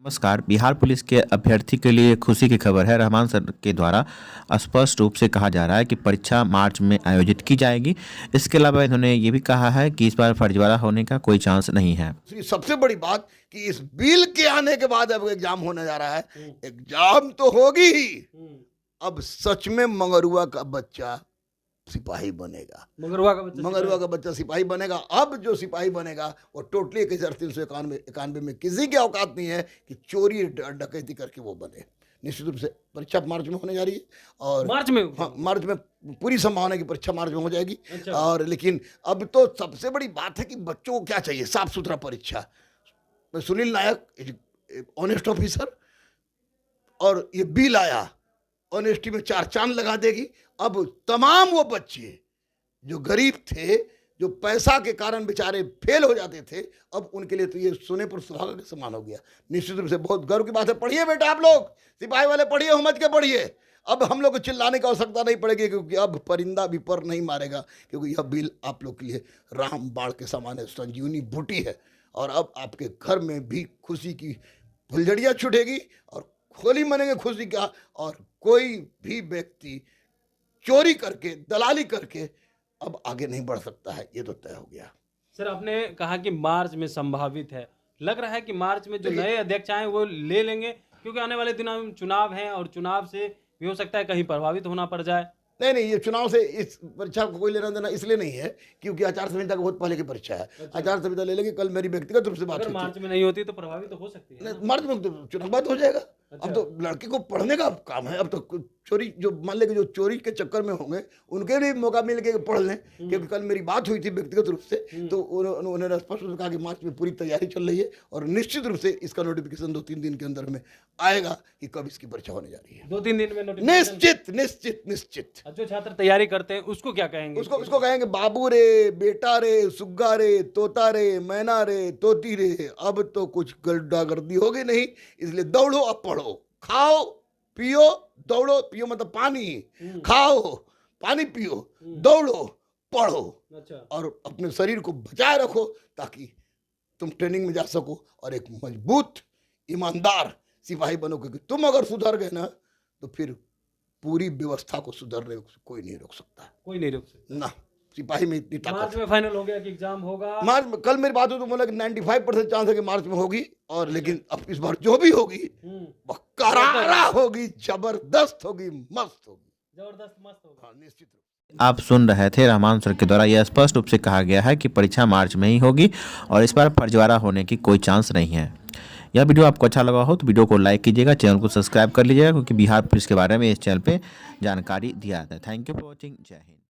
नमस्कार। बिहार पुलिस के अभ्यर्थी के लिए खुशी की खबर है। रहमान सर के द्वारा स्पष्ट रूप से कहा जा रहा है कि परीक्षा मार्च में आयोजित की जाएगी। इसके अलावा इन्होंने ये भी कहा है कि इस बार फर्जीवाड़ा होने का कोई चांस नहीं है। सबसे बड़ी बात कि इस बिल के आने के बाद अब एग्जाम होने जा रहा है। एग्जाम तो होगी ही, अब सच में मंगरुआ का बच्चा सिपाही बनेगा। मंगरुआ का बच्चा सिपाही बनेगा। अब जो सिपाही बनेगा वो टोटली 1391 में किसी की औकात नहीं है कि चोरी डकैती करके वो बने। निश्चित रूप से परीक्षा मार्च में होने जा रही है और मार्च में मार्च में पूरी संभावना है कि परीक्षा मार्च में हो जाएगी। अच्छा। और लेकिन अब तो सबसे बड़ी बात है कि बच्चों को क्या चाहिए, साफ सुथरा परीक्षा। सुनील नायक ऑनेस्ट ऑफिसर और ये बिल आया, ऑनेस्टी में 4 चांद लगा देगी। अब तमाम वो बच्चे जो गरीब थे, जो पैसा के कारण बेचारे फेल हो जाते थे, अब उनके लिए तो ये सोने पर सुहागा के समान हो गया। निश्चित रूप से बहुत गर्व की बात है। पढ़िए बेटा, आप लोग सिपाही वाले पढ़िए, समझ के पढ़िए। अब हम लोग को चिल्लाने की आवश्यकता नहीं पड़ेगी, क्योंकि अब परिंदा भी पर नहीं मारेगा, क्योंकि यह बिल आप लोग के लिए राम बाण के समान है, संजीवनी बूटी है। और अब आपके घर में भी खुशी की फुलझड़ियाँ छूटेगी और होली मनेंगे खुशी का। और कोई भी व्यक्ति चोरी करके, दलाली करके अब आगे नहीं बढ़ सकता है, ये तो तय हो गया। सर, आपने कहा कि मार्च में संभावित है, लग रहा है कि मार्च में जो नए अध्यक्ष आए वो ले लेंगे, क्योंकि आने वाले दिनों में चुनाव हैं और चुनाव से भी हो सकता है कहीं प्रभावित होना पड़ जाए। नहीं, ये चुनाव से इस परीक्षा को कोई लेना देना इसलिए नहीं है क्योंकि आचार संहिता का बहुत पहले की परीक्षा है। अच्छा। आचार संहिता ले लेंगे। कल मेरी व्यक्तिगत रूप से बात अगर हुई थी। मार्च में नहीं होती तो प्रभावित तो हो सकती है। नहीं, मार्च में तो चुनाव बात हो जाएगा। अच्छा। अब तो लड़के को पढ़ने का काम है। अब तो चोरी, जो मान लेंगे जो चोरी के चक्कर में होंगे उनके लिए मौका मिल के पढ़ लें। क्योंकि कल मेरी बात हुई थी व्यक्तिगत रूप से, तो उन्होंने स्पष्ट रूप से कहा कि मार्च में पूरी तैयारी चल रही है और निश्चित रूप से इसका नोटिफिकेशन 2-3 दिन के अंदर में आएगा कि कब इसकी परीक्षा होने जा रही है। 2-3 दिन में नोटिफिकेशन। निश्चित निश्चित निश्चित। जो छात्र तैयारी करते हैं उसको क्या कहेंगे? उसको कहेंगे बाबू रे, बेटा रे, सुग्गा रे, तोता रे, मैना रे, तोती रे, अब तो कुछ गुंडागर्दी होगी नहीं, इसलिए दौड़ो अब पढ़ो, खाओ पियो, दौड़ो। पियो मतलब पानी, खाओ पानी पियो, दौड़ो पढ़ो। अच्छा। और अपने शरीर को बचाए रखो ताकि तुम ट्रेनिंग में जा सको और एक मजबूत ईमानदार सिपाही बनो। क्योंकि तुम अगर सुधर गए ना तो फिर पूरी व्यवस्था को सुधरने कोई नहीं रोक सकता। कोई नहीं रोक सकता ना, सिपाही में इतनी ताकत। मार्च में फाइनल हो गया कि एग्जाम होगा मार्च में, कल मेरी बात हुई तो बोला कि 95% चांस है कि मार्च में होगी। और लेकिन अब इस बार जो भी होगी वह करारा होगी, जबरदस्त होगी, मस्त होगी। जबरदस्त मस्त होगा। हाँ, निश्चित रूप से। आप सुन रहे थे रहमान सर के द्वारा यह स्पष्ट रूप से कहा गया है कि परीक्षा मार्च में ही होगी और इस बार फर्जीवाड़ा होने की कोई चांस नहीं है। यह वीडियो आपको अच्छा लगा हो तो वीडियो को लाइक कीजिएगा, चैनल को सब्सक्राइब कर लीजिएगा, क्योंकि बिहार पुलिस के बारे में इस चैनल पे जानकारी दिया जाता है। Thank you for watching. जय हिंद।